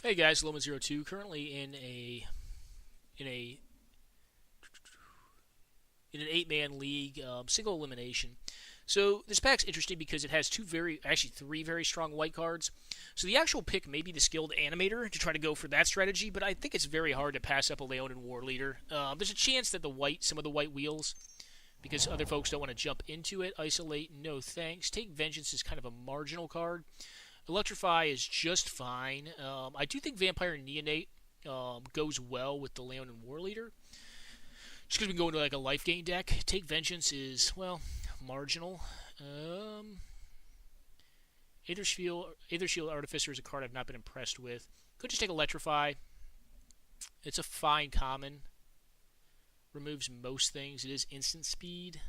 Hey guys, Loma02, currently in a in an 8-man league, single elimination. So this pack's interesting because it has three very strong white cards. So the actual pick may be the skilled animator to try to go for that strategy, but I think it's very hard to pass up a Leonin War Leader. There's a chance that some of the white wheels, because other folks don't want to jump into it. Isolate, no thanks. Take Vengeance is kind of a marginal card. Electrify is just fine. I do think Vampire Neonate goes well with the Leonin War Leader. Just because we can go into like a life gain deck. Take Vengeance is, well, marginal. Aethershield Artificer is a card I've not been impressed with. Could just take Electrify. It's a fine common. Removes most things. It is instant speed.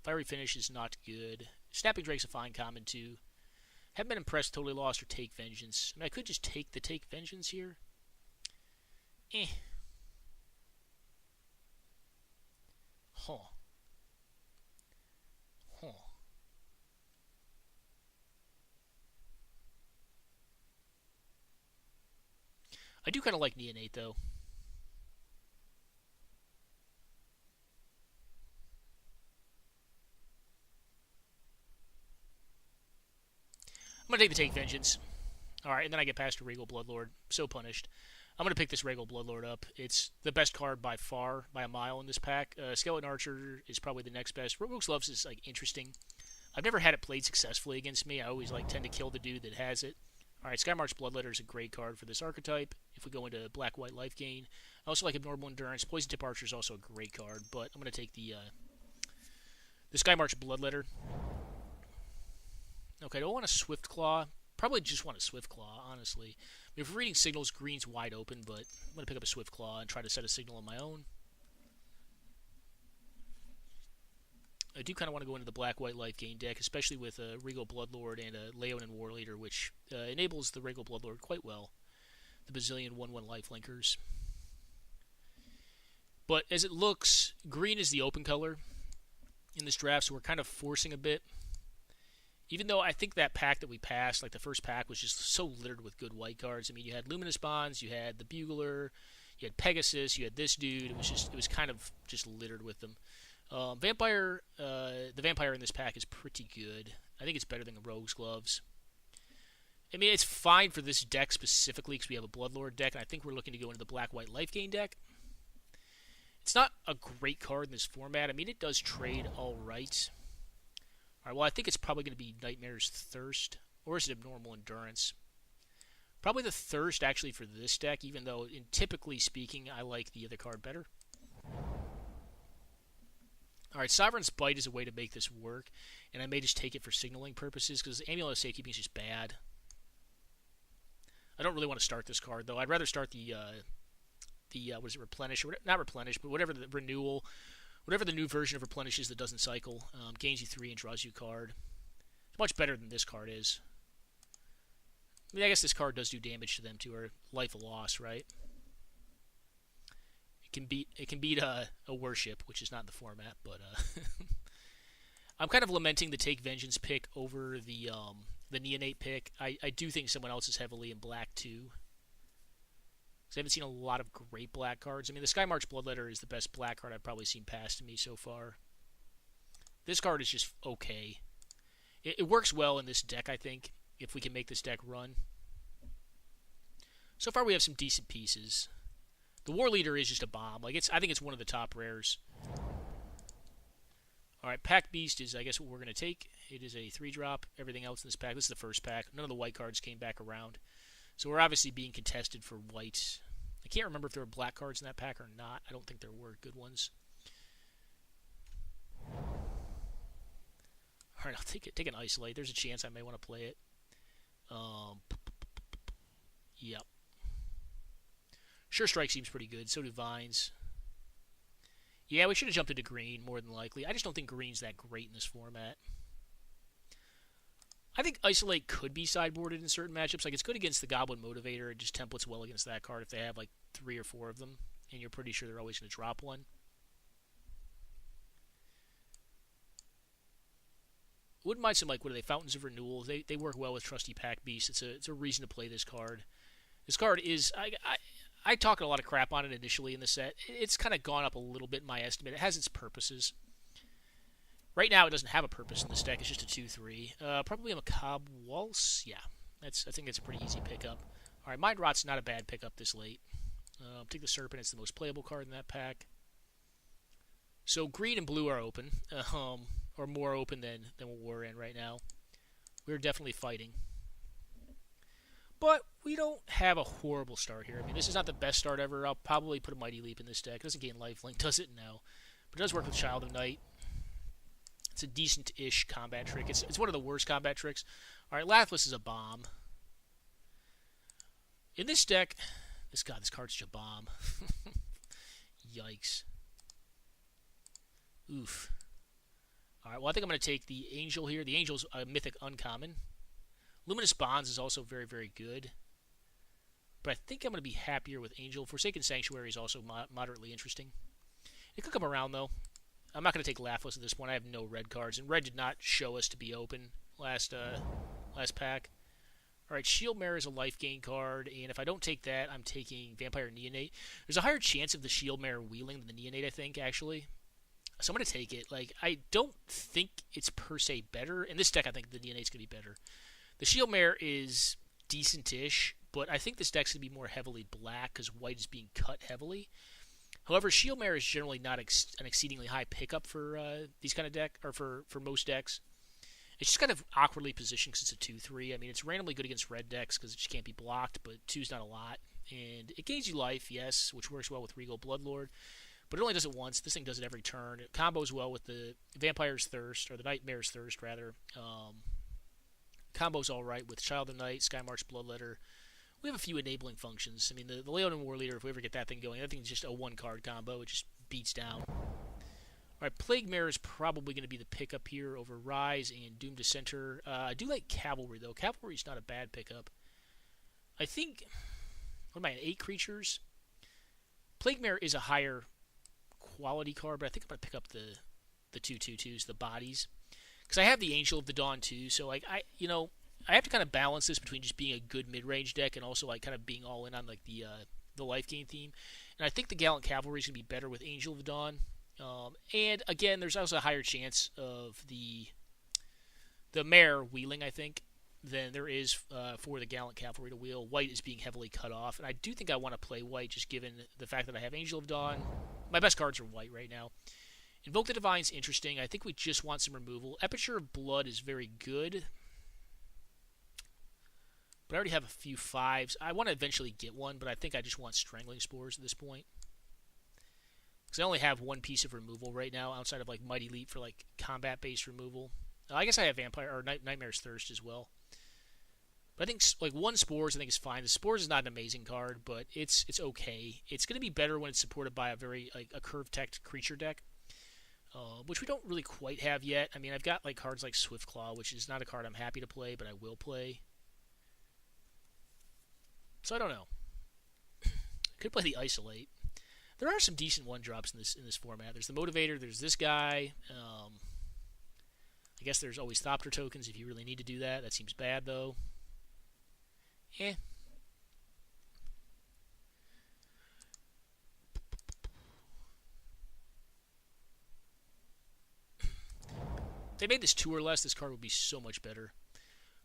Fiery Finish is not good. Snapping Drake's a fine common too. Haven't been impressed, totally lost, or take Vengeance. I mean, I could just take Vengeance here. Eh. Huh. Huh. I do kind of like Neonate, though. I'm going to take Vengeance. Alright, and then I get past a Regal Bloodlord. So punished. I'm going to pick this Regal Bloodlord up. It's the best card by far, by a mile in this pack. Skeleton Archer is probably the next best. Rogue's Gloves is like interesting. I've never had it played successfully against me. I always tend to kill the dude that has it. Alright, Skymarch Bloodletter is a great card for this archetype. If we go into Black-White Life Gain. I also like Abnormal Endurance. Poison Tip Archer is also a great card, but I'm going to take the Skymarch Bloodletter. Okay, do I want a Swift Claw? Probably just want a Swift Claw, honestly. If we're reading signals, green's wide open, but I'm going to pick up a Swift Claw and try to set a signal on my own. I do kind of want to go into the Black-White Life Gain deck, especially with a Regal Bloodlord and a Leonin War Leader, which enables the Regal Bloodlord quite well. The bazillion 1/1 lifelinkers. But as it looks, green is the open color in this draft, so we're kind of forcing a bit. Even though I think that pack that we passed, like the first pack, was just so littered with good white cards. I mean, you had Luminous Bonds, you had the Bugler, you had Pegasus, you had this dude. It was kind of just littered with them. The Vampire in this pack is pretty good. I think it's better than the Rogue's Gloves. I mean, it's fine for this deck specifically because we have a Bloodlord deck, and I think we're looking to go into the Black-White Life Gain deck. It's not a great card in this format. I mean, it does trade all right. Alright, well, I think it's probably going to be Nightmare's Thirst, or is it Abnormal Endurance? Probably the Thirst, actually, for this deck, even though, typically speaking, I like the other card better. Alright, Sovereign's Bite is a way to make this work, and I may just take it for signaling purposes, because Amulet of Safekeeping is just bad. I don't really want to start this card, though. I'd rather start the what is it, Replenish, or not Replenish, but whatever the Renewal. Whatever the new version of Replenish is that doesn't cycle, gains you 3 and draws you a card. It's much better than this card is. I mean, I guess this card does do damage to them too, or life loss, right? It can beat a Worship, which is not in the format, but I'm kind of lamenting the Take Vengeance pick over the Neonate pick. I do think someone else is heavily in black too. I haven't seen a lot of great black cards. I mean, the Skymarch Bloodletter is the best black card I've probably seen passed to me so far. This card is just okay. It works well in this deck, I think, if we can make this deck run. So far, we have some decent pieces. The War Leader is just a bomb. I think it's one of the top rares. Alright, Pack Beast is, I guess, what we're going to take. It is a 3-drop. Everything else in this pack. This is the first pack. None of the white cards came back around. So we're obviously being contested for white. I can't remember if there were black cards in that pack or not. I don't think there were good ones. Alright, I'll take an Isolate. There's a chance I may want to play it. Yep. Sure Strike seems pretty good. So do Vines. Yeah, we should have jumped into green, more than likely. I just don't think green's that great in this format. I think Isolate could be sideboarded in certain matchups. Like, it's good against the Goblin Motivator. It just templates well against that card if they have, 3 or 4 of them, and you're pretty sure they're always going to drop one. Wouldn't mind some, what are they, Fountains of Renewal. They work well with Trusty Pack Beast. It's a reason to play this card. This card is I talked a lot of crap on it initially in the set. It's kind of gone up a little bit in my estimate. It has its purposes. Right now, it doesn't have a purpose in this deck. It's just a 2/3. Probably a Macabre Waltz. Yeah, I think it's a pretty easy pickup. All right, Mind Rot's not a bad pickup this late. Take the Serpent. It's the most playable card in that pack. So green and blue are open, or more open than what we're in right now. We're definitely fighting. But we don't have a horrible start here. I mean, this is not the best start ever. I'll probably put a Mighty Leap in this deck. It doesn't gain lifelink, does it? No. But it does work with Child of Night. It's a decent-ish combat trick. It's one of the worst combat tricks. All right, Lathless is a bomb. In this deck, this card's just a bomb. Yikes. Oof. All right, well, I think I'm going to take the Angel here. The Angel's a mythic uncommon. Luminous Bonds is also very, very good. But I think I'm going to be happier with Angel. Forsaken Sanctuary is also moderately interesting. It could come around, though. I'm not going to take Lathless at this point. I have no red cards. And red did not show us to be open last pack. All right, Shield Mare is a life gain card. And if I don't take that, I'm taking Vampire Neonate. There's a higher chance of the Shield Mare wheeling than the Neonate, I think, actually. So I'm going to take it. Like, I don't think it's per se better. In this deck, I think the Neonate's going to be better. The Shield Mare is decent-ish, but I think this deck's going to be more heavily black because white is being cut heavily. However, Shield Mare is generally not an exceedingly high pickup for these kind of deck, or for most decks. It's just kind of awkwardly positioned because it's a 2/3. I mean, it's randomly good against red decks because it just can't be blocked, but 2's not a lot. And it gains you life, yes, which works well with Regal Bloodlord. But it only does it once. This thing does it every turn. It combos well with the Vampire's Thirst, or the Nightmare's Thirst, rather. Combos all right with Child of Night, Skymarch Bloodletter. We have a few enabling functions. I mean, the Leonin War Leader, if we ever get that thing going, that thing's just a one-card combo. It just beats down. All right, Plague Mare is probably going to be the pickup here over Rise and Doom Dissenter. I do like Cavalry, though. Cavalry's not a bad pickup. I think, what am I, 8 creatures? Plague Mare is a higher quality card, but I think I'm going to pick up the 2/2/2s, the bodies. Because I have the Angel of the Dawn, too, so like I have to kind of balance this between just being a good mid-range deck and also like kind of being all in on like the life gain theme. And I think the Gallant Cavalry is going to be better with Angel of the Dawn. And again, there's also a higher chance of the Mare wheeling, I think, than there is for the Gallant Cavalry to wheel. White is being heavily cut off, and I do think I want to play white just given the fact that I have Angel of Dawn. My best cards are white right now. Invoke the Divine's interesting. I think we just want some removal. Aperture of Blood is very good. But I already have a few 5s. I want to eventually get one, but I think I just want Strangling Spores at this point. Because I only have one piece of removal right now, outside of like Mighty Leap for like combat-based removal. I guess I have Vampire or Nightmare's Thirst as well. But I think like one Spores I think is fine. The Spores is not an amazing card, but it's okay. It's going to be better when it's supported by a curve-teched creature deck, which we don't really quite have yet. I mean, I've got like cards like Swiftclaw, which is not a card I'm happy to play, but I will play. So I don't know. Could play the Isolate. There are some decent 1-drops in this format. There's the Motivator. There's this guy. I guess there's always Thopter tokens if you really need to do that. That seems bad though. If they made this 2 or less, this card would be so much better.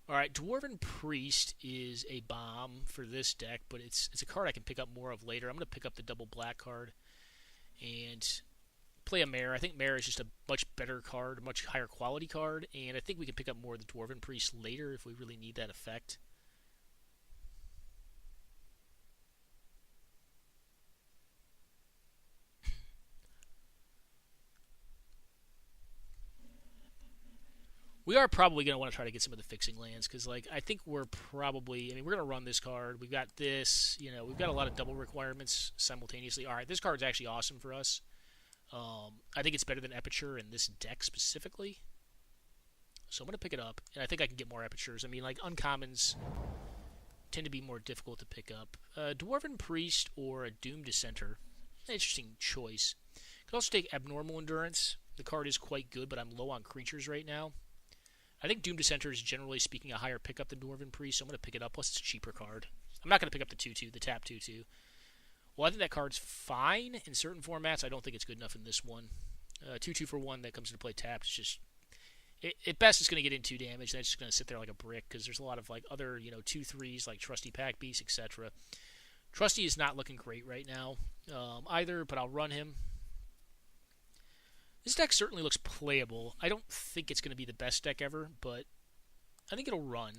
Alright, Dwarven Priest is a bomb for this deck, but it's a card I can pick up more of later. I'm going to pick up the double black card and play a Mare. I think Mare is just a much better card, a much higher quality card, and I think we can pick up more of the Dwarven Priest later if we really need that effect. We are probably going to want to try to get some of the fixing lands because, like, I think we're probably... I mean, we're going to run this card. We've got this. You know, we've got a lot of double requirements simultaneously. All right, this card's actually awesome for us. I think it's better than Aperture in this deck specifically. So I'm going to pick it up, and I think I can get more Apertures. I mean, like, uncommons tend to be more difficult to pick up. Dwarven Priest or a Doom Dissenter. An interesting choice. Could also take Abnormal Endurance. The card is quite good, but I'm low on creatures right now. I think Doom Dissenter is generally speaking a higher pickup than Dwarven Priest, so I'm going to pick it up. Plus, it's a cheaper card. I'm not going to pick up the 2/2, the tap 2/2. Well, I think that card's fine in certain formats. I don't think it's good enough in this one. 2/2 for 1 that comes into play tapped is just... At best, it's going to get in 2 damage. That's just going to sit there like a brick because there's a lot of like other 2/3s like Trusty Pack Beast, etc. Trusty is not looking great right now either, but I'll run him. This deck certainly looks playable. I don't think it's going to be the best deck ever, but I think it'll run.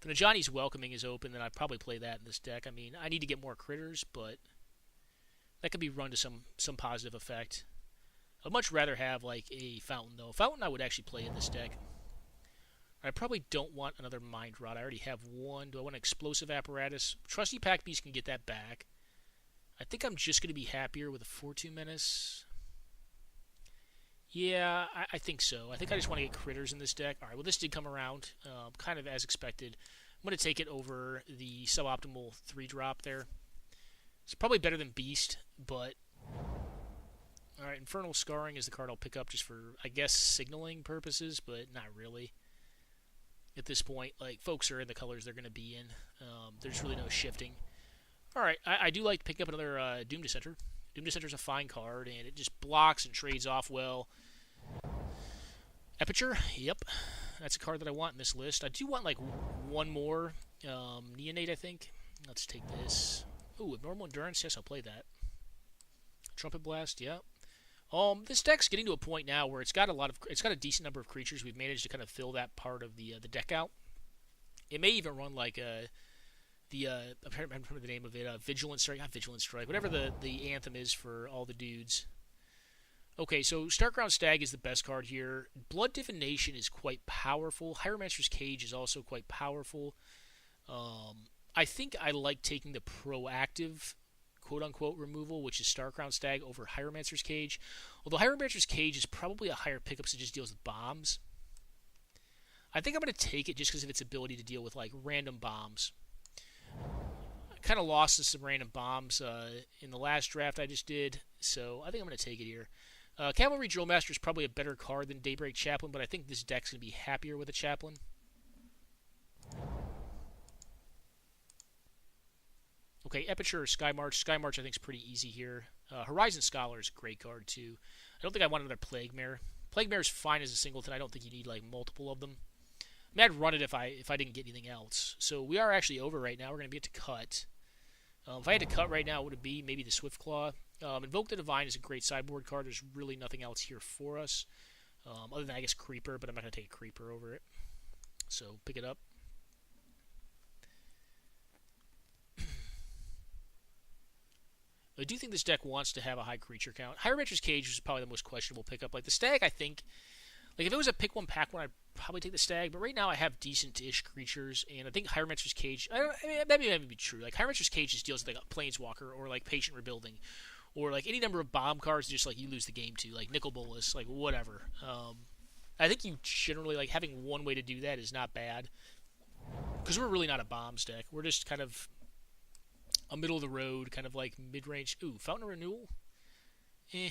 If Najani's Welcoming is open, then I'd probably play that in this deck. I mean, I need to get more critters, but that could be run to some positive effect. I'd much rather have like a Fountain, though. Fountain I would actually play in this deck. I probably don't want another Mind Rot. I already have one. Do I want an Explosive Apparatus? Trusty Pack Beast can get that back. I think I'm just going to be happier with a 4/2 Menace. Yeah, I think so. I think I just want to get critters in this deck. All right, well, this did come around kind of as expected. I'm going to take it over the suboptimal 3-drop there. It's probably better than Beast, but... All right, Infernal Scarring is the card I'll pick up just for, I guess, signaling purposes, but not really. At this point, like, folks are in the colors they're going to be in. There's really no shifting. All right, I do like picking up another Doom Dissenter. Doom Dissenter's a fine card, and it just blocks and trades off well. Aperture, yep. That's a card that I want in this list. I do want, like, one more Neonate, I think. Let's take this. Ooh, Abnormal Endurance, yes, I'll play that. Trumpet Blast, yep. This deck's getting to a point now where it's got a decent number of creatures. We've managed to kind of fill that part of the deck out. It may even run like I can't remember the name of it. Vigilant Strike, not Vigilant Strike, whatever the anthem is for all the dudes. Okay, so Starkground Stag is the best card here. Blood Divination is quite powerful. Hieromancer's Cage is also quite powerful. I think I like taking the proactive quote-unquote removal, which is Starkrown Stag over Hieromancer's Cage. Although Hieromancer's Cage is probably a higher pickup, so it just deals with bombs. I think I'm going to take it just because of its ability to deal with like random bombs. I kind of lost to some random bombs in the last draft I just did, so I think I'm going to take it here. Cavalry Drillmaster is probably a better card than Daybreak Chaplain, but I think this deck's going to be happier with a Chaplain. Okay, Aperture or Skymarch. Skymarch I think is pretty easy here. Horizon Scholar is a great card too. I don't think I want another Plague Mare. Plague Mare is fine as a singleton. I don't think you need like multiple of them. I mean, I'd run it if I didn't get anything else. So we are actually over right now. We're going to be to cut. If I had to cut right now, what would it be? Maybe the Swiftclaw. Invoke the Divine is a great sideboard card. There's really nothing else here for us. Other than, I guess, Creeper, but I'm not going to take a Creeper over it. So pick it up. I do think this deck wants to have a high creature count. Hieromancer's Cage is probably the most questionable pickup. Like the Stag, I think, like if it was a pick one, pack one, I'd probably take the Stag. But right now, I have decent-ish creatures, and I think Hieromancer's Cage. I mean, that may be true. Like Hieromancer's Cage just deals with like a Planeswalker or like Patient Rebuilding, or like any number of bomb cards. Just like you lose the game to, like Nicol Bolas, like whatever. I think you generally like having one way to do that is not bad, because we're really not a bombs deck. We're just kind of a middle of the road, kind of like mid-range. Ooh, Fountain of Renewal? This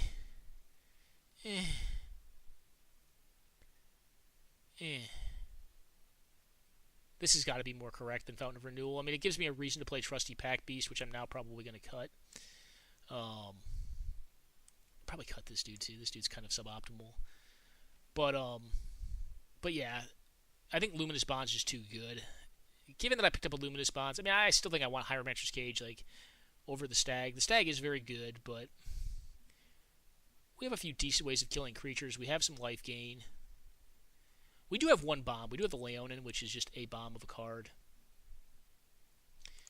has got to be more correct than Fountain of Renewal. I mean, it gives me a reason to play Trusty Pack Beast, which I'm now probably going to cut. Probably cut this dude, too. This dude's kind of suboptimal. But yeah, I think Luminous Bond's just too good. Given that I picked up a Luminous Bonds, I mean, I still think I want Hieromancer's Cage, like, over the Stag. The Stag is very good, but we have a few decent ways of killing creatures. We have some life gain. We do have one bomb. We do have the Leonin, which is just a bomb of a card.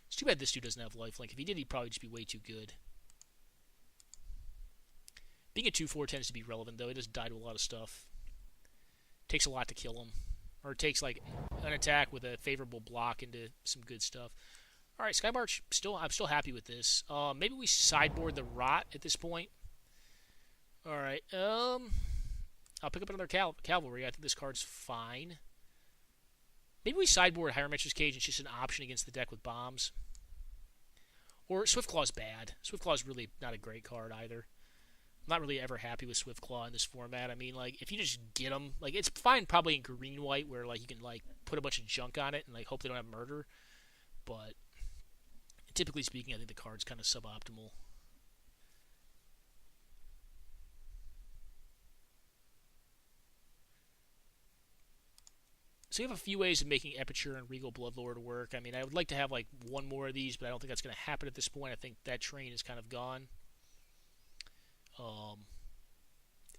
It's too bad this dude doesn't have lifelink. If he did, he'd probably just be way too good. Being a 2/4 tends to be relevant, though. He doesn't die to a lot of stuff. Takes a lot to kill him. Or it takes, like, an attack with a favorable block into some good stuff. Alright, Skymarch, I'm still happy with this. Maybe we sideboard the Rot at this point. Alright, I'll pick up another Cavalry. I think this card's fine. Maybe we sideboard Hieromancer's Cage. It's just an option against the deck with bombs. Or Swiftclaw's bad. Swiftclaw's really not a great card either. not really ever happy with Swiftclaw in this format. I mean, like, if you just get them, like, it's fine probably in green-white where, like, you can, like, put a bunch of junk on it and, like, hope they don't have murder. But typically speaking, I think the card's kind of suboptimal. So you have a few ways of making Epicure and Regal Bloodlord work. I mean, I would like to have, like, one more of these, but I don't think that's going to happen at this point. I think that train is kind of gone.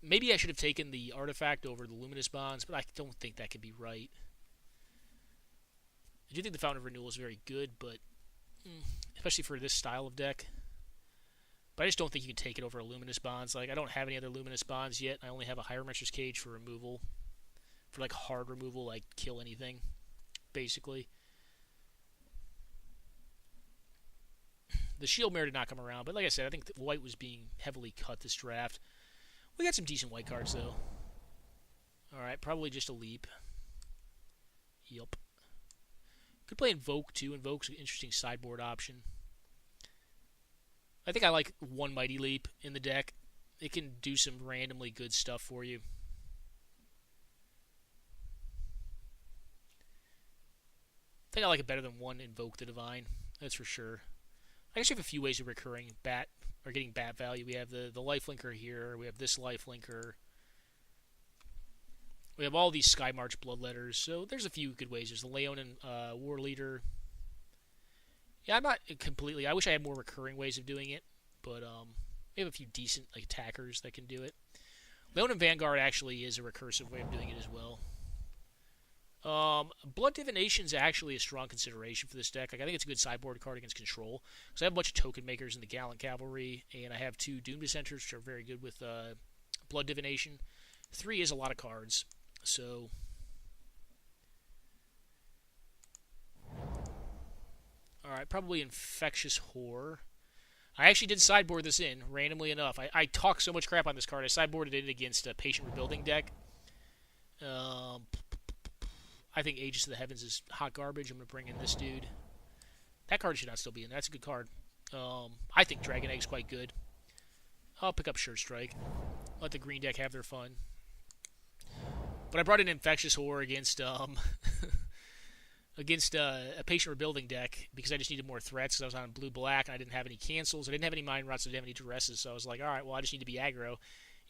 Maybe I should have taken the artifact over the Luminous Bonds, but I don't think that could be right. I do think the Fountain of Renewal is very good, but especially for this style of deck. But I just don't think you can take it over a Luminous Bonds. Like, I don't have any other Luminous Bonds yet. I only have a Hierometrics Cage for removal. For, like, hard removal, like, kill anything, basically. The Shield Mirror did not come around, but like I said, I think white was being heavily cut this draft. We got some decent white cards, though. Alright, probably just a leap. Yup. Could play Invoke, too. Invoke's an interesting sideboard option. I think I like one Mighty Leap in the deck. It can do some randomly good stuff for you. I think I like it better than one Invoke the Divine. That's for sure. I guess you have a few ways of recurring bat or getting bat value. We have the lifelinker here. We have this lifelinker. We have all these Sky March Bloodletters. So there's a few good ways. There's the Leonin War Leader. Yeah, I'm not completely. I wish I had more recurring ways of doing it, but we have a few decent like attackers that can do it. Leonin Vanguard actually is a recursive way of doing it as well. Blood Divination is actually a strong consideration for this deck. Like, I think it's a good sideboard card against control. Because I have a bunch of token makers in the Gallant Cavalry, and I have 2 Doom Dissenters, which are very good with Blood Divination. 3 is a lot of cards, so... Alright, probably Infectious Horror. I actually did sideboard this in, randomly enough. I talk so much crap on this card. I sideboarded it against a Patient Rebuilding deck. I think Aegis of the Heavens is hot garbage. I'm going to bring in this dude. That card should not still be in. That's a good card. I think Dragon Egg's quite good. I'll pick up Sure Strike. Let the green deck have their fun. But I brought in Infectious Horror against against a Patient Rebuilding deck because I just needed more threats because I was on blue-black and I didn't have any cancels. I didn't have any Mind Rots. I didn't have any Duresses. So I was like, alright, well, I just need to be aggro.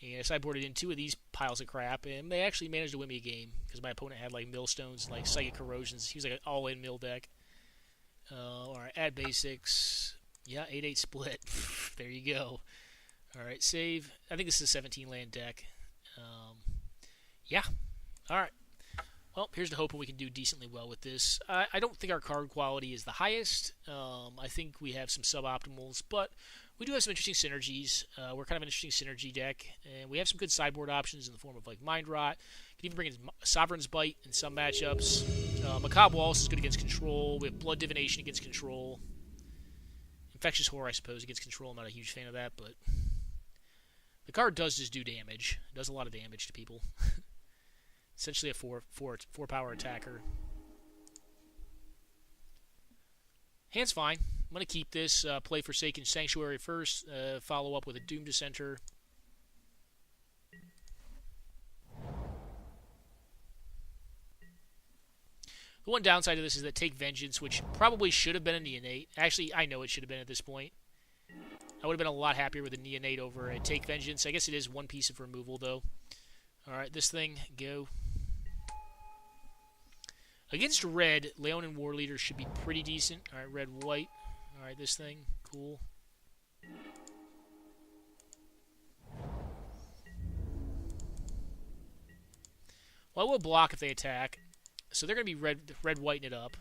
And so I boarded in 2 of these piles of crap, and they actually managed to win me a game because my opponent had like Millstones, like Psychic Corrosions. He was like an all-in mill deck. Alright, add basics. Yeah, 8-8 split. There you go. Alright, save. I think this is a 17-land deck. Yeah. Alright. Well, here's to hoping we can do decently well with this. I don't think our card quality is the highest. I think we have some suboptimals, but we do have some interesting synergies. We're kind of an interesting synergy deck, and we have some good sideboard options in the form of like Mind Rot. You can even bring in Sovereign's Bite in some matchups. Macabre Waltz is good against control. We have Blood Divination against control. Infectious Horror, I suppose, against control. I'm not a huge fan of that, but the card does just do damage. It does a lot of damage to people. Essentially a 4 power attacker. Hand's fine. I'm going to keep this, play Forsaken Sanctuary first, follow up with a Doom Dissenter. The one downside of this is that Take Vengeance, which probably should have been a Neonate. Actually, I know it should have been at this point. I would have been a lot happier with a Neonate over a Take Vengeance. I guess it is one piece of removal, though. Alright, this thing, go. Against red, Leonin War Leader should be pretty decent. Alright, red, white. Alright, this thing, cool. Well, I will block if they attack. So they're going to be red, whiten it up.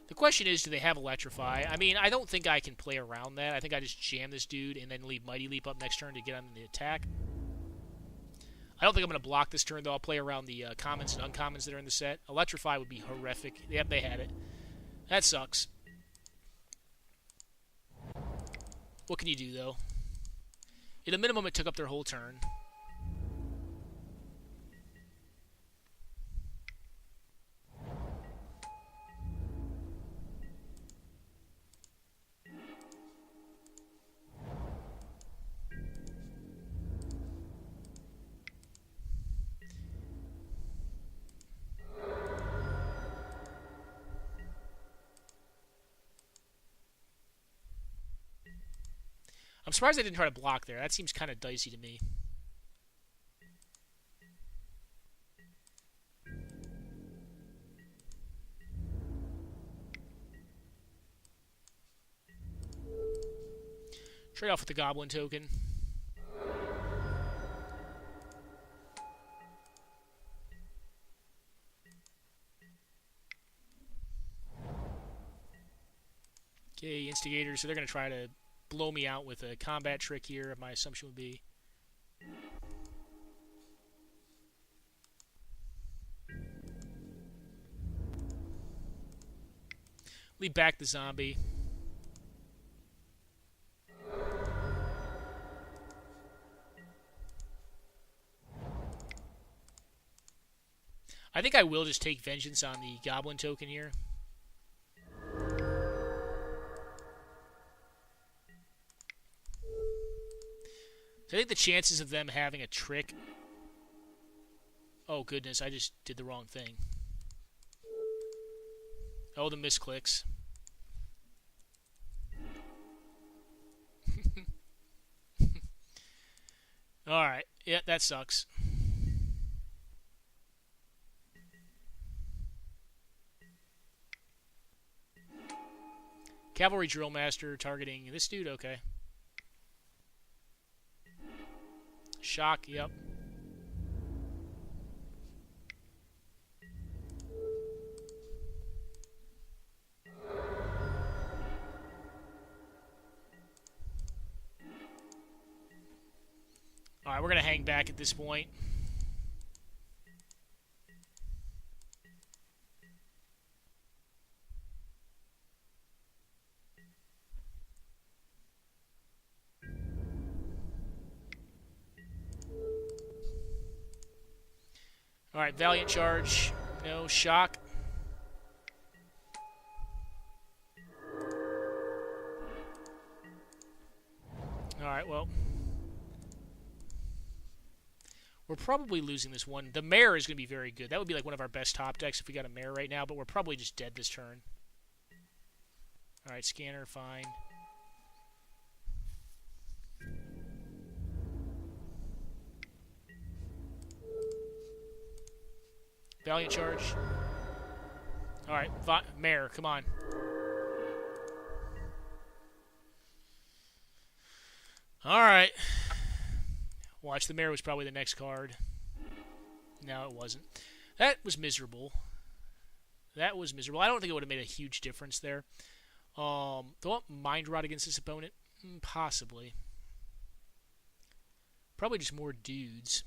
The question is, do they have Electrify? I mean, I don't think I can play around that. I think I just jam this dude and then leave Mighty Leap up next turn to get on the attack. I don't think I'm going to block this turn, though. I'll play around the commons and uncommons that are in the set. Electrify would be horrific. Yep, they had it. That sucks. What can you do, though? At a minimum, it took up their whole turn. I'm surprised I didn't try to block there. That seems kind of dicey to me. Trade off with the Goblin token. Okay, Instigator, so they're going to try to blow me out with a combat trick here, my assumption would be. Lead back the zombie. I think I will just take vengeance on the Goblin token here. So I think the chances of them having a trick... Oh, goodness, I just did the wrong thing. Oh, the misclicks. Alright, yeah, that sucks. Cavalry Drill Master targeting this dude, okay. Shock, yep. Alright, we're going to hang back at this point. Alright, Valiant Charge. No, Shock. Alright, well. We're probably losing this one. The Mare is going to be very good. That would be like one of our best top decks if we got a Mare right now, but we're probably just dead this turn. Alright, Scanner, fine. Valiant Charge. Alright, Mare, come on. Alright. Watch, the Mare was probably the next card. No, it wasn't. That was miserable. That was miserable. I don't think it would have made a huge difference there. Do I want Mind Rot against this opponent? Possibly. Probably just more dudes.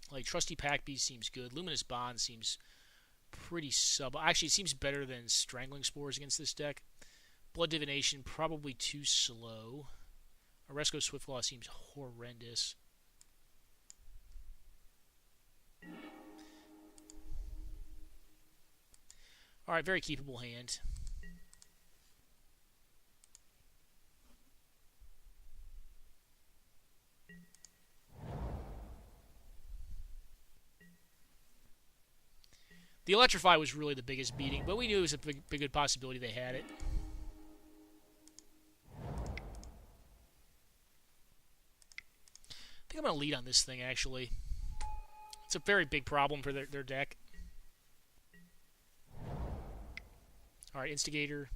Like, Trusty Pack Beast seems good. Luminous Bond seems pretty sub... Actually, it seems better than Strangling Spores against this deck. Blood Divination, probably too slow. Oresco Swiftclaw seems horrendous. Alright, very keepable hand. The Electrify was really the biggest beating, but we knew it was a big good possibility they had it. I think I'm going to lead on this thing, actually. It's a very big problem for their deck. Alright, Instigator.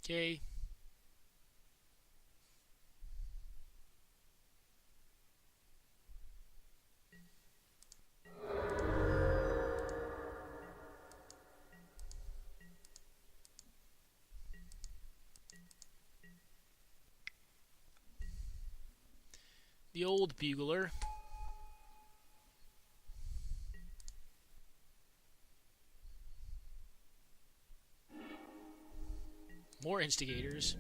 Okay. The The old bugler. More instigators.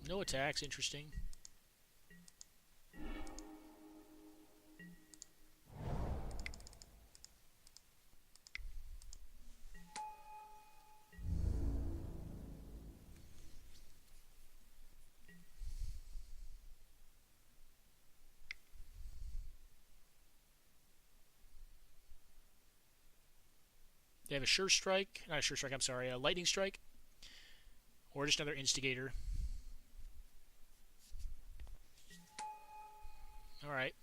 No attacks, interesting. They have a sure strike, not a sure strike, I'm sorry, a lightning strike. Or just another instigator. Alright.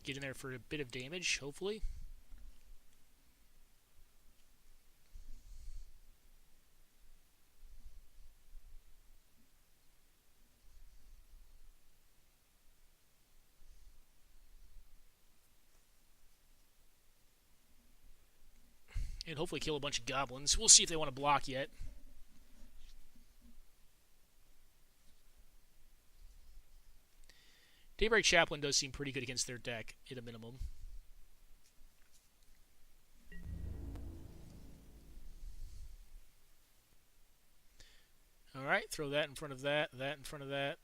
Get in there for a bit of damage, hopefully. And hopefully kill a bunch of goblins. We'll see if they want to block yet. Daybreak Chaplain does seem pretty good against their deck, at a minimum. Alright, throw that in front of that, that in front of that.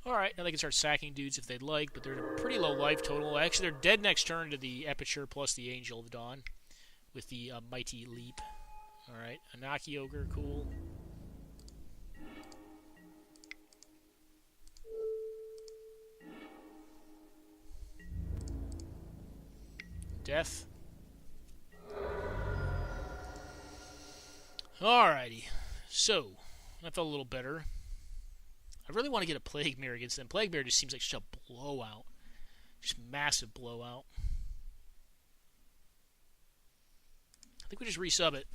Alright, now they can start sacking dudes if they'd like, but they're a pretty low life total. Actually, they're dead next turn to the Epicure plus the Angel of Dawn with the Mighty Leap. Alright, Anaki Ogre, cool. Death. Alrighty, so, I felt a little better. I really want to get a Plague Mare against them. Plague Mare just seems like such a blowout. Just massive blowout. I think we just resub it.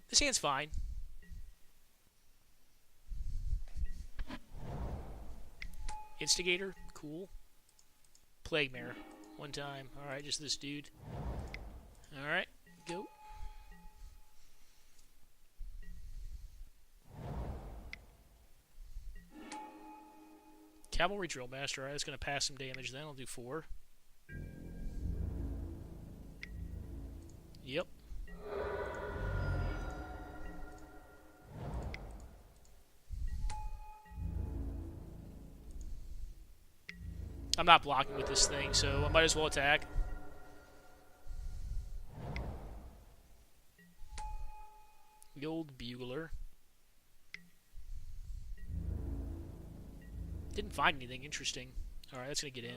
This hand's fine. Instigator, cool. Plague Mare, one time. Alright, just this dude. Alright, go. Cavalry Drill Master, alright, that's going to pass some damage then. I'll do 4. Yep. I'm not blocking with this thing, so I might as well attack. The old bugler. Didn't find anything interesting. Alright, that's going to get in.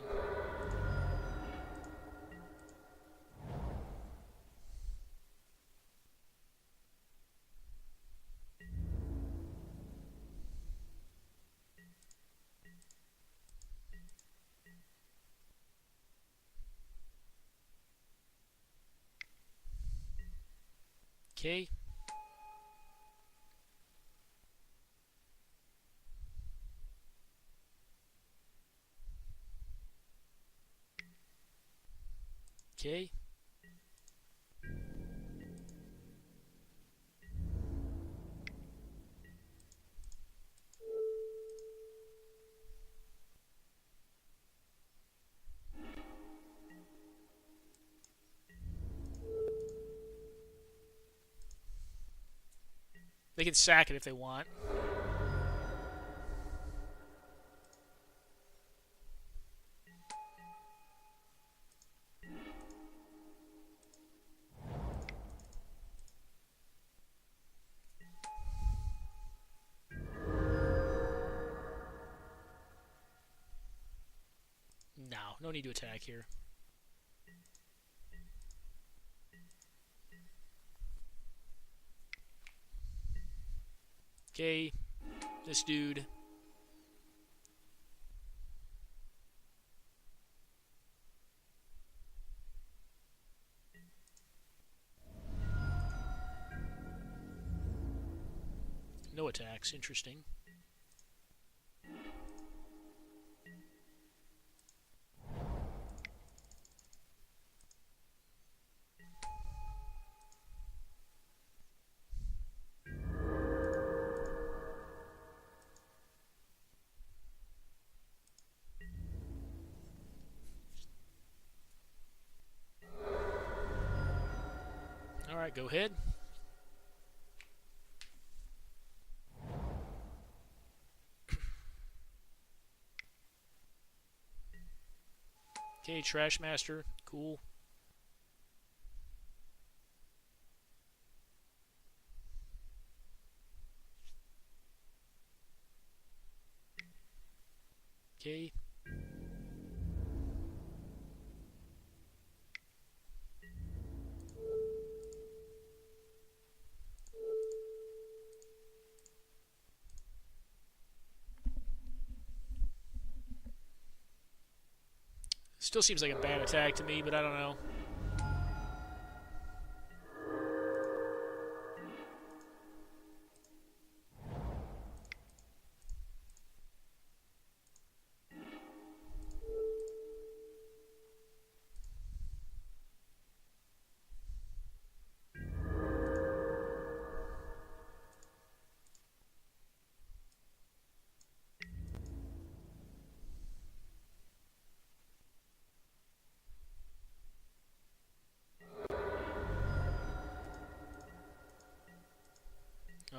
Okay. Okay. They can sack it if they want. no need to attack here. Okay, this dude. No attacks, interesting. Alright, go ahead. Okay, Trash Master. Cool. Okay. Still seems like a bad attack to me, but I don't know.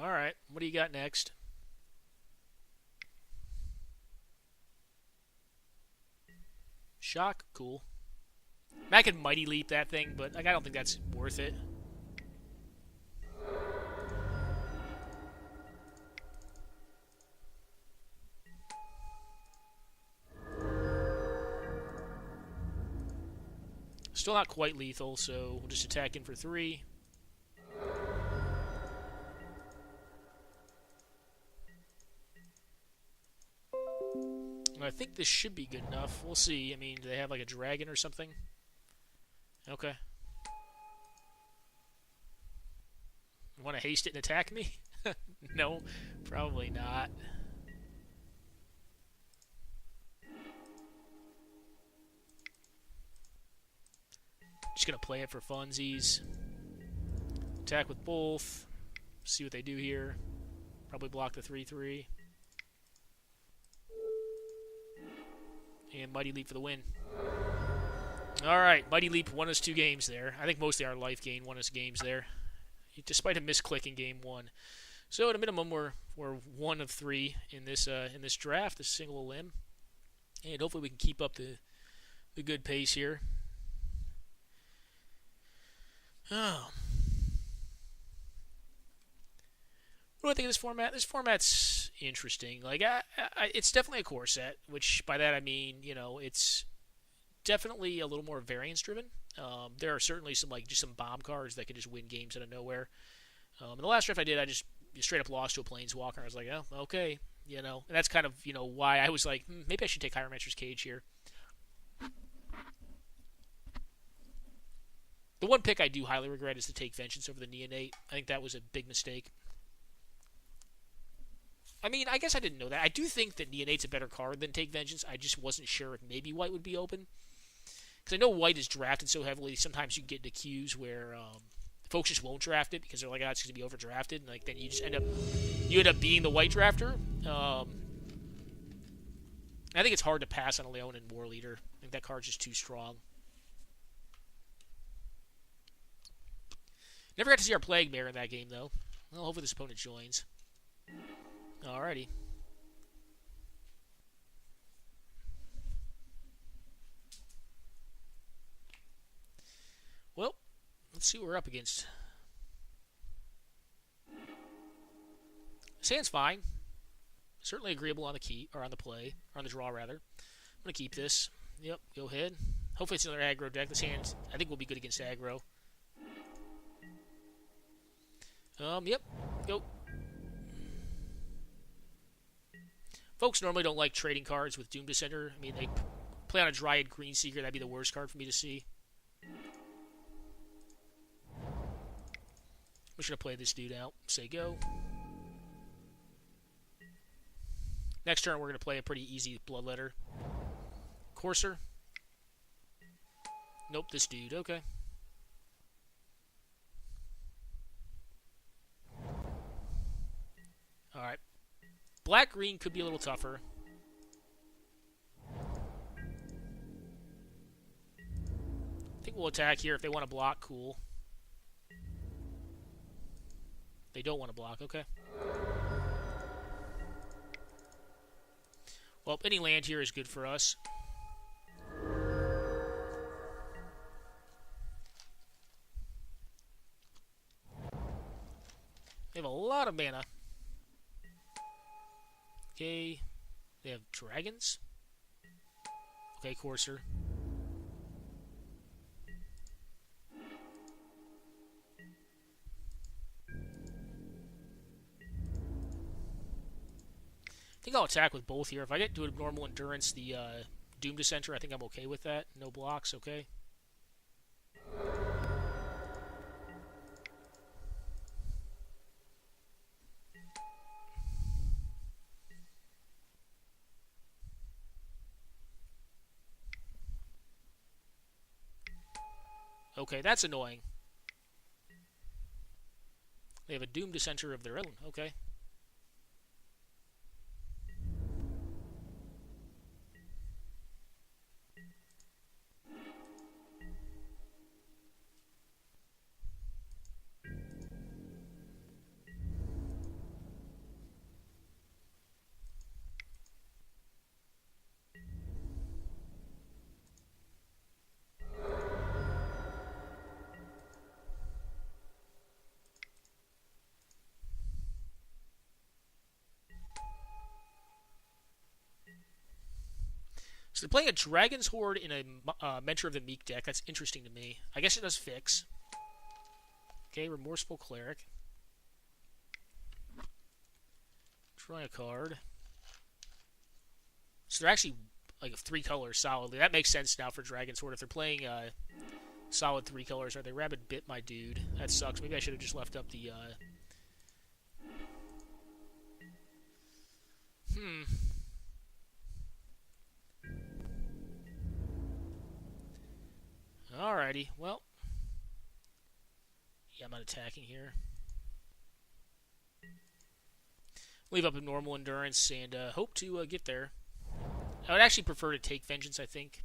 Alright, what do you got next? Shock, cool. I could Mighty Leap that thing, but I don't think that's worth it. Still not quite lethal, so we'll just attack in for 3. I think this should be good enough. We'll see. I mean, do they have like a dragon or something? Okay. You want to haste it and attack me? No, probably not. Just going to play it for funsies. Attack with both. See what they do here. Probably block the 3-3. And Mighty Leap for the win. Alright, Mighty Leap won us 2 games there. I think mostly our life gain won us games there. Despite a misclick in game 1. So at a minimum, we're 1 of 3 in this draft, this single elim. And hopefully we can keep up the good pace here. Oh. What do I think of this format? This format's interesting. Like, it's definitely a core set, which by that I mean, you know, it's definitely a little more variance-driven. There are certainly some bomb cards that could just win games out of nowhere. In the last draft I did, I just straight up lost to a Planeswalker. I was like, oh, okay, you know. And that's kind of, you know, why I was like, maybe I should take Hieromancer's Cage here. The one pick I do highly regret is to take Vengeance over the Neonate. I think that was a big mistake. I mean, I guess I didn't know that. I do think that Neonate's a better card than Take Vengeance. I just wasn't sure if maybe White would be open. Because I know White is drafted so heavily, sometimes you get into queues where folks just won't draft it because they're like, oh, it's going to be overdrafted. And like, then you just end up being the White drafter. I think it's hard to pass on a Leonin War Leader. I think that card's just too strong. Never got to see our Plague Mare in that game, though. Well, hopefully this opponent joins. Alrighty. Well, let's see what we're up against. This hand's fine. Certainly agreeable on the key, or on the play, or on the draw rather. I'm gonna keep this. Yep, go ahead. Hopefully it's another aggro deck. This hand, I think, will be good against aggro. Yep, go. Folks normally don't like trading cards with Doom Descender. I mean, they play on a Dryad Green Seeker. That'd be the worst card for me to see. I'm just going to play this dude out. Say go. Next turn, we're going to play a pretty easy Bloodletter. Courser. Nope, this dude. Okay. Alright. Black-green could be a little tougher. I think we'll attack here. If they want to block, cool. They don't want to block, okay. Well, any land here is good for us. They have a lot of mana. Okay. They have dragons. Okay, Courser. I think I'll attack with both here. If I get to a normal endurance, the Doom Descenter, I think I'm okay with that. No blocks, okay. Okay, that's annoying. They have a Doom Descenter of their own, okay. So they're playing a Dragon's Horde in a Mentor of the Meek deck. That's interesting to me. I guess it does fix. Okay, Remorseful Cleric. Try a card. So they're actually like 3 colors solidly. That makes sense now for Dragon's Horde. If they're playing solid 3 colors, are they Rabid Bit my dude? That sucks. Maybe I should have just left up the... Alrighty, well. Yeah, I'm not attacking here. Leave up a normal endurance and hope to get there. I would actually prefer to take Vengeance, I think.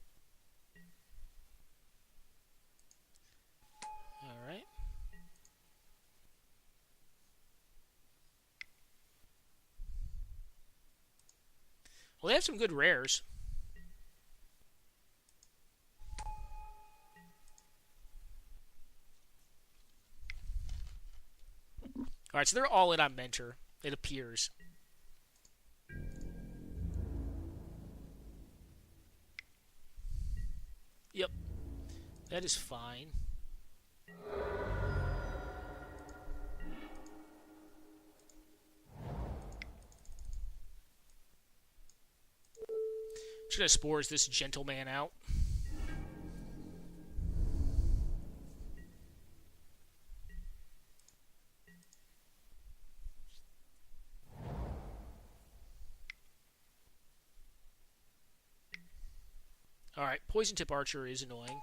Alright. Well, they have some good rares. Alright, so they're all in on Mentor, it appears. Yep. That is fine. Just gonna Spores this gentleman out. Alright, Poison Tip Archer is annoying.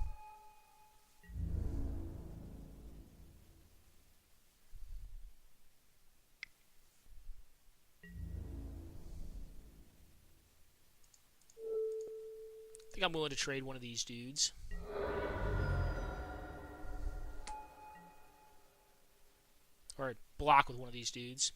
I think I'm willing to trade one of these dudes. Or block with one of these dudes.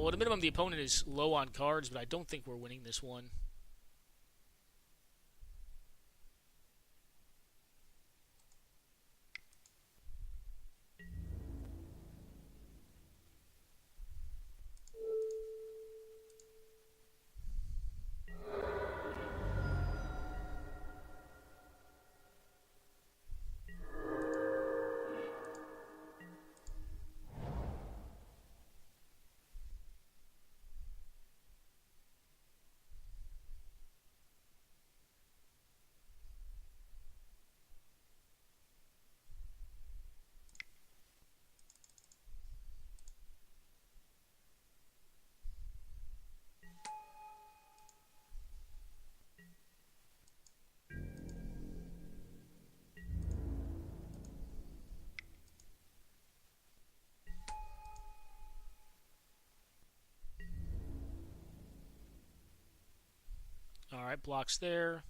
well, at a minimum, the opponent is low on cards, but I don't think we're winning this one. All right, blocks there.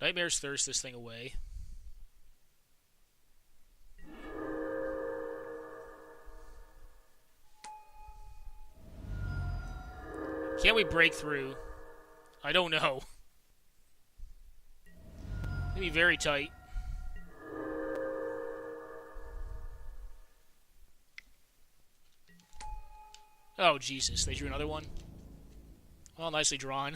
Nightmares thirst this thing away. Can we break through? I don't know. It'd be very tight. Oh, Jesus. They drew another one? Well, nicely drawn.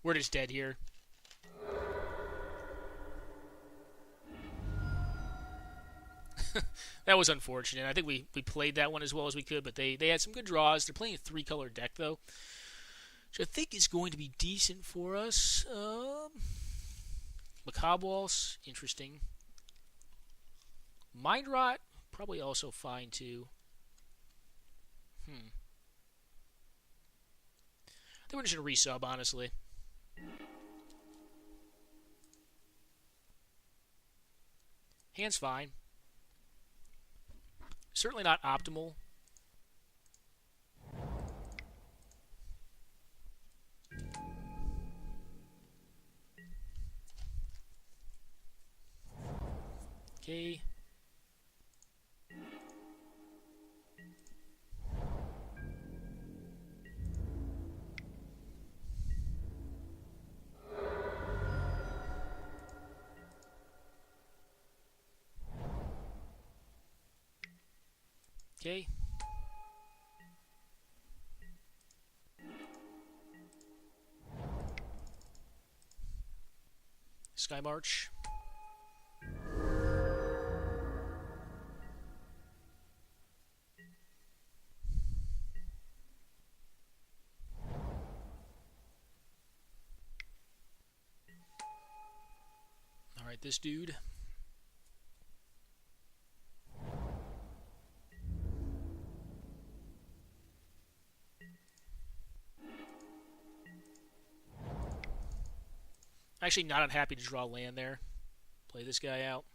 We're just dead here. That was unfortunate. I think we played that one as well as we could, but they had some good draws. They're playing a 3-color deck, though, which I think is going to be decent for us. Macabre Waltz, interesting. Mind Rot, probably also fine, too. I think we're just going to resub, honestly. Hand's fine. Certainly not optimal. Okay. Okay. Sky March. All right, this dude. Actually, not unhappy to draw land there. Play this guy out.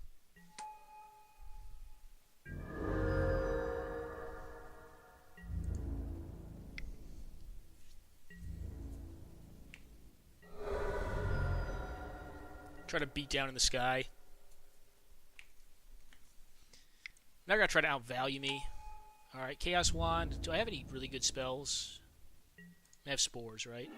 Try to beat down in the sky. Now they're going to try to outvalue me. Alright, Chaos Wand. Do I have any really good spells? I have Spores, right?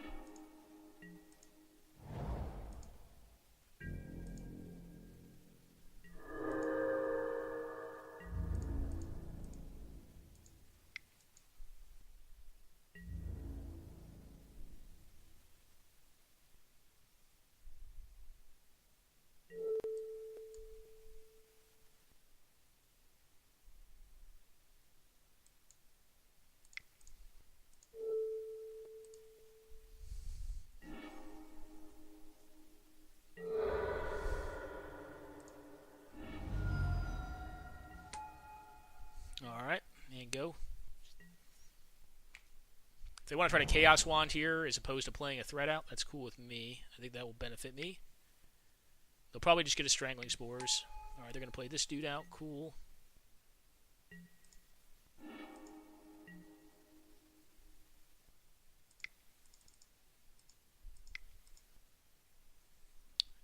And go. If they want to try to Chaos Wand here as opposed to playing a threat out, that's cool with me. I think that will benefit me. They'll probably just get a Strangling Spores. Alright, they're going to play this dude out. Cool.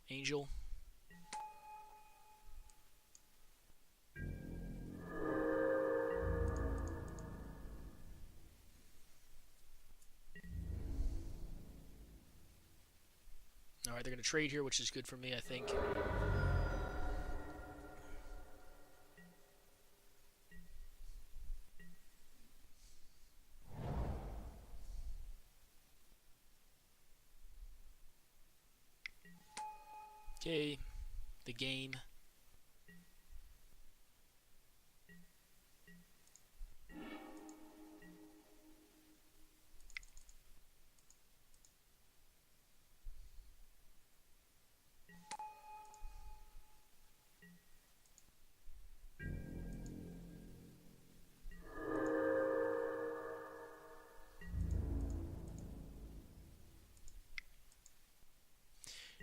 Angel. Alright, they're going to trade here, which is good for me, I think. Okay, the game.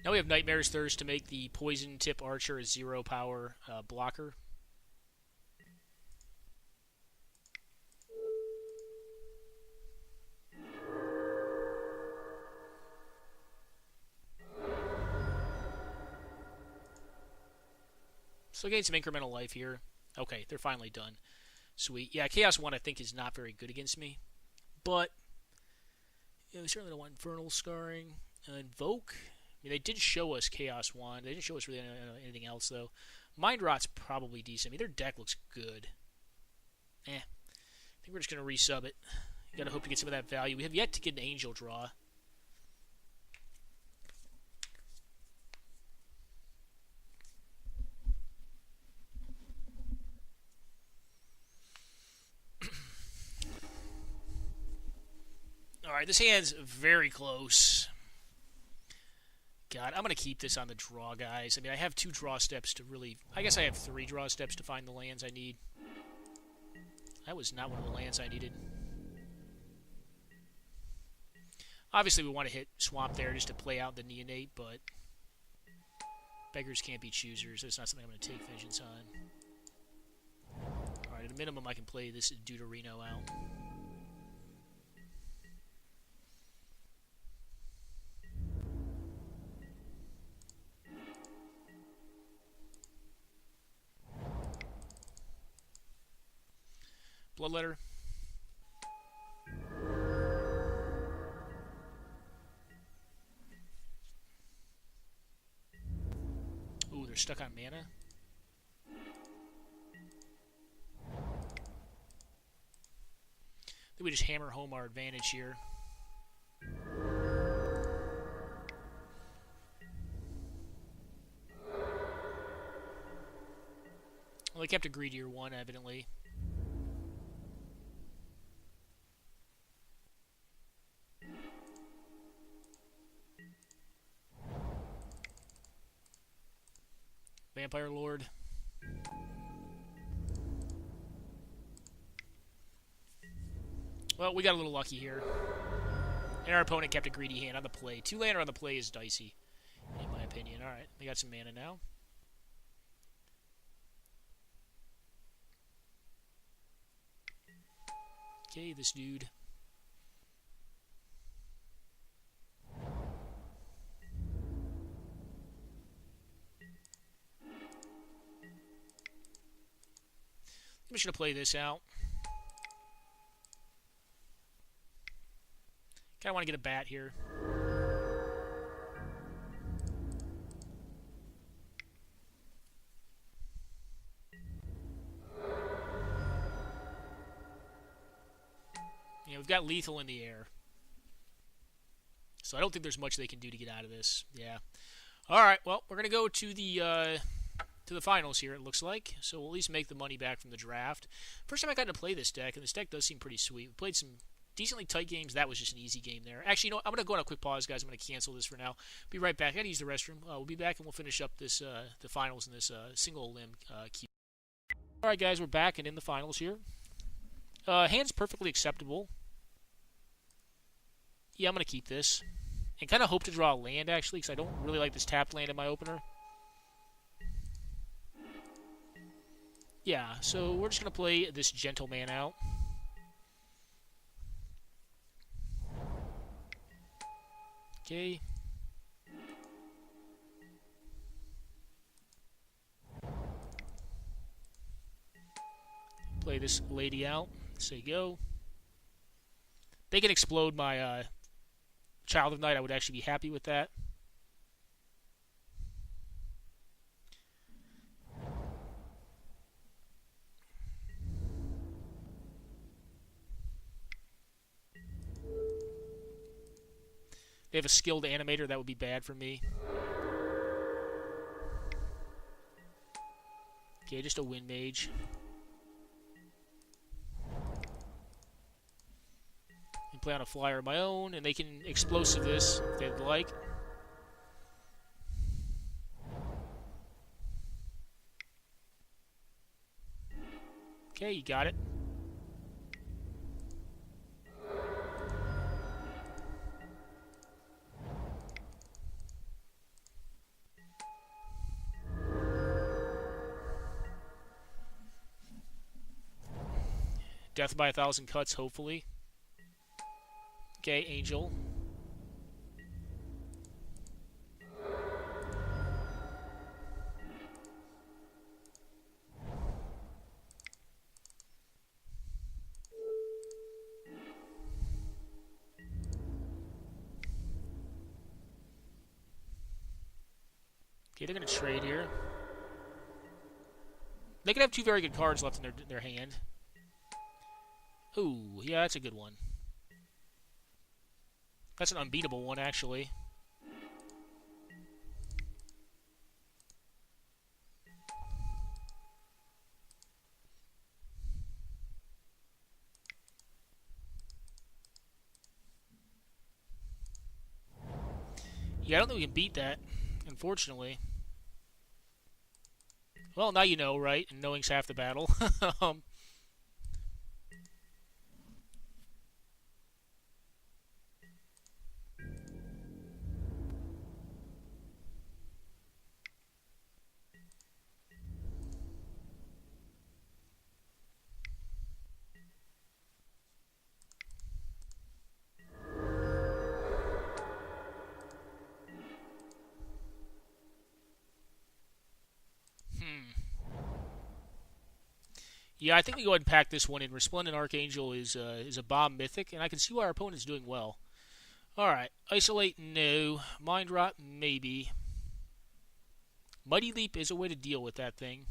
Now we have Nightmare's Thirst to make the Poison Tip Archer a 0 power blocker. Still getting some incremental life here. Okay, they're finally done. Sweet. Yeah, Chaos 1 I think is not very good against me. But we certainly don't want Infernal Scarring. Invoke. I mean, they did show us Chaos Wand. They didn't show us really anything else, though. Mind Rot's probably decent. I mean, their deck looks good. I think we're just going to resub it. Got to hope to get some of that value. We have yet to get an Angel draw. Alright, this hand's very close. God, I'm going to keep this on the draw, guys. I mean, I have 2 draw steps to really... I guess I have 3 draw steps to find the lands I need. That was not one of the lands I needed. Obviously, we want to hit Swamp there just to play out the Neonate, but... Beggars can't be choosers. That's not something I'm going to take vengeance on. Alright, at a minimum, I can play this Deuterino out. Bloodletter. Ooh, they're stuck on mana. I think we just hammer home our advantage here. Well, they kept a greedier one, evidently. Vampire Lord. Well, we got a little lucky here. And our opponent kept a greedy hand on the play. 2-lander on the play is dicey, in my opinion. Alright, they got some mana now. Okay, this dude. I'm just going to play this out. Kind of want to get a bat here. Yeah, we've got lethal in the air. So I don't think there's much they can do to get out of this. Yeah. Alright, well, we're going to go to the finals here, it looks like. So we'll at least make the money back from the draft. First time I got to play this deck, and this deck does seem pretty sweet. We played some decently tight games. That was just an easy game there. Actually, you know what? I'm going to go on a quick pause, guys. I'm going to cancel this for now. Be right back. I got to use the restroom. We'll be back, and we'll finish up this the finals in this single limb queue. All right, guys, we're back and in the finals here. Hand's perfectly acceptable. Yeah, I'm going to keep this. And kind of hope to draw a land, actually, because I don't really like this tapped land in my opener. Yeah, so we're just going to play this Gentleman out. Okay. Play this lady out. Say go. They can explode my Child of Night. I would actually be happy with that. They have a skilled animator. That would be bad for me. Okay, just a Wind Mage. And play on a flyer of my own, and they can explosive this if they'd like. Okay, you got it. Death by 1,000 cuts, hopefully. Okay, Angel. Okay, they're going to trade here. They could have two very good cards left in their hand. Ooh, yeah, that's a good one. That's an unbeatable one, actually. Yeah, I don't think we can beat that, unfortunately. Well, now you know, right? And knowing's half the battle. Yeah, I think we go ahead and pack this one in. Resplendent Archangel is a bomb mythic, and I can see why our opponent's doing well. Alright, Isolate, no. Mind Rot, maybe. Mighty Leap is a way to deal with that thing.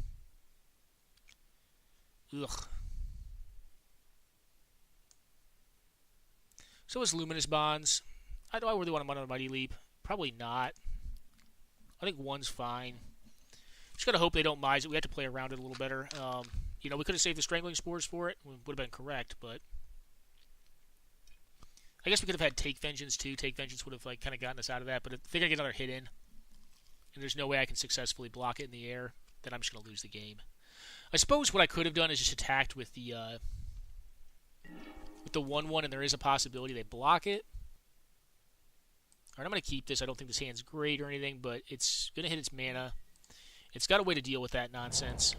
Ugh. So is Luminous Bonds. Do I really want to run on a Mighty Leap? Probably not. I think one's fine. Just gotta hope they don't mise it. We have to play around it a little better. You know, we could have saved the Strangling Spores for it. Would have been correct, but I guess we could have had Take Vengeance too. Take Vengeance would have like kind of gotten us out of that. But if they're gonna get another hit in, and there's no way I can successfully block it in the air, then I'm just gonna lose the game. I suppose what I could have done is just attacked with the 1/1, and there is a possibility they block it. All right, I'm gonna keep this. I don't think this hand's great or anything, but it's gonna hit its mana. It's got a way to deal with that nonsense.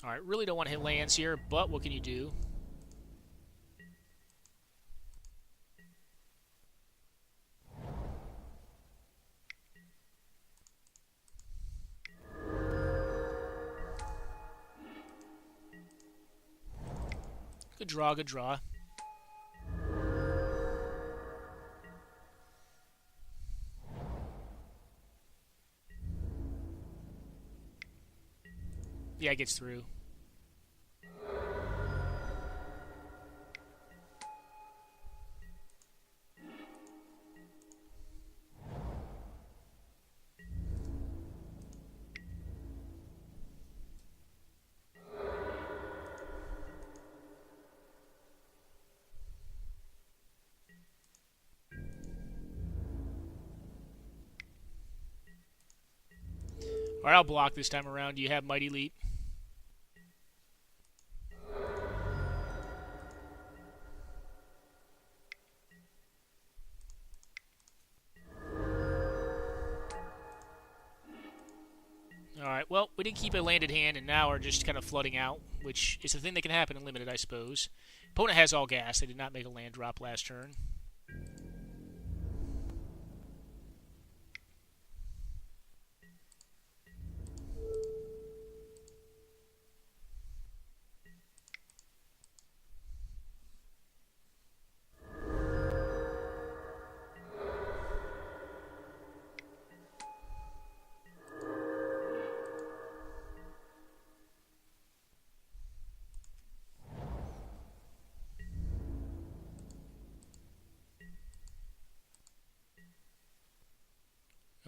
Alright, really don't want to hit lands here, but what can you do? Good draw, good draw. Yeah, it gets through. Alright, I'll block this time around. Do you have Mighty Leap? Alright, well, we didn't keep a landed hand, and now are just kind of flooding out, which is a thing that can happen in Limited, I suppose. Opponent has all gas. They did not make a land drop last turn.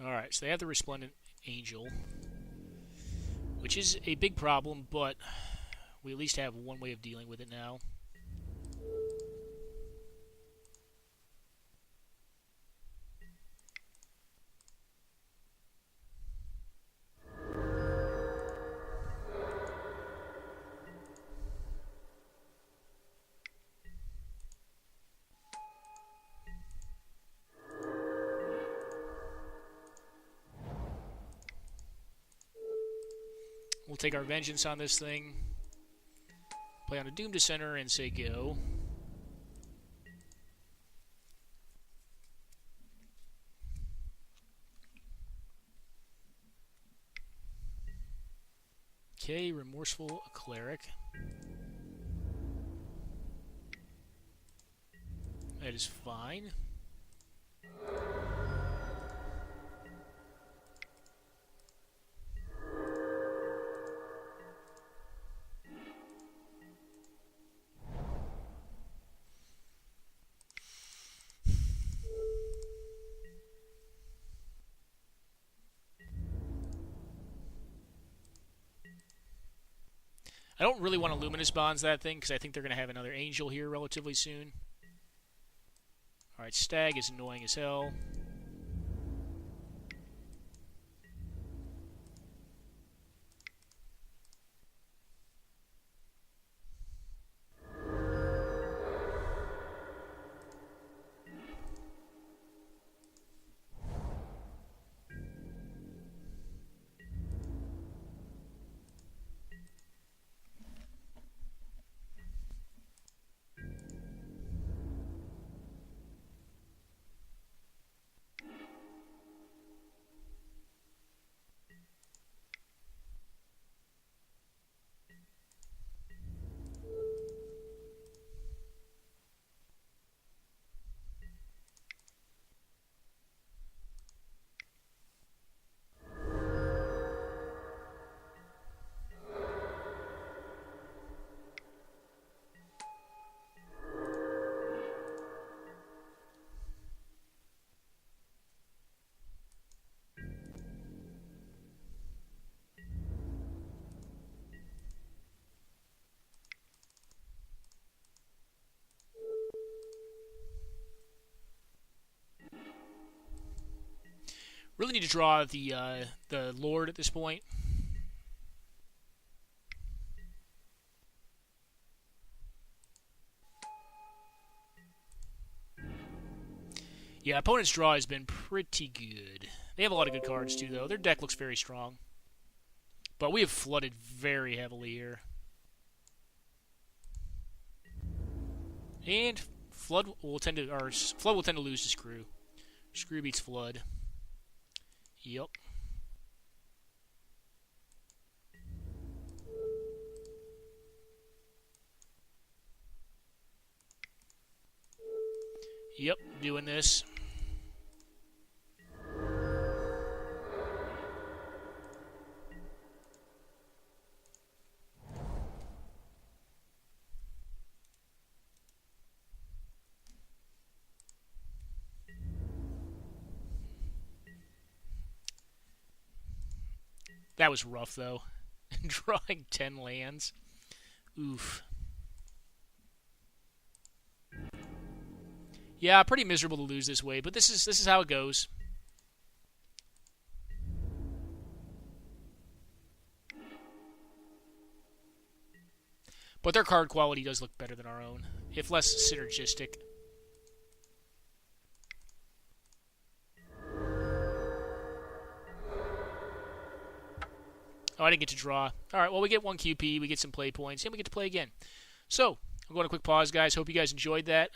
Alright, so they have the Resplendent Angel, which is a big problem, but we at least have one way of dealing with it now. We'll take our vengeance on this thing, play on a Doom Dissenter, and say go. Okay, Remorseful Cleric. That is fine. I don't really want to Luminous Bonds that thing, because I think they're going to have another Angel here relatively soon. Alright, Stag is annoying as hell. Really need to draw the Lord at this point. Yeah, opponent's draw has been pretty good. They have a lot of good cards too, though. Their deck looks very strong. But we have flooded very heavily here. And Flood will tend to lose to Screw. Screw beats Flood. Yep. Yep, doing this. That was rough, though. Drawing 10 lands. Oof. Yeah, pretty miserable to lose this way, but this is how it goes. But their card quality does look better than our own, if less synergistic. Oh, I didn't get to draw. All right, well, we get 1 QP, we get some play points, and we get to play again. So, I'm going to quick pause, guys. Hope you guys enjoyed that.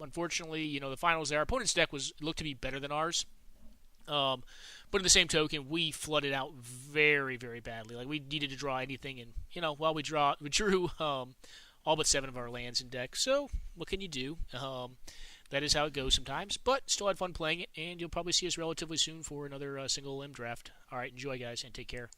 Unfortunately, the finals there, our opponent's deck looked to be better than ours. But in the same token, we flooded out very, very badly. Like, we needed to draw anything, and, while we drew all but 7 of our lands in deck. So, what can you do? That is how it goes sometimes, but still had fun playing it, and you'll probably see us relatively soon for another single elim draft. All right, enjoy, guys, and take care.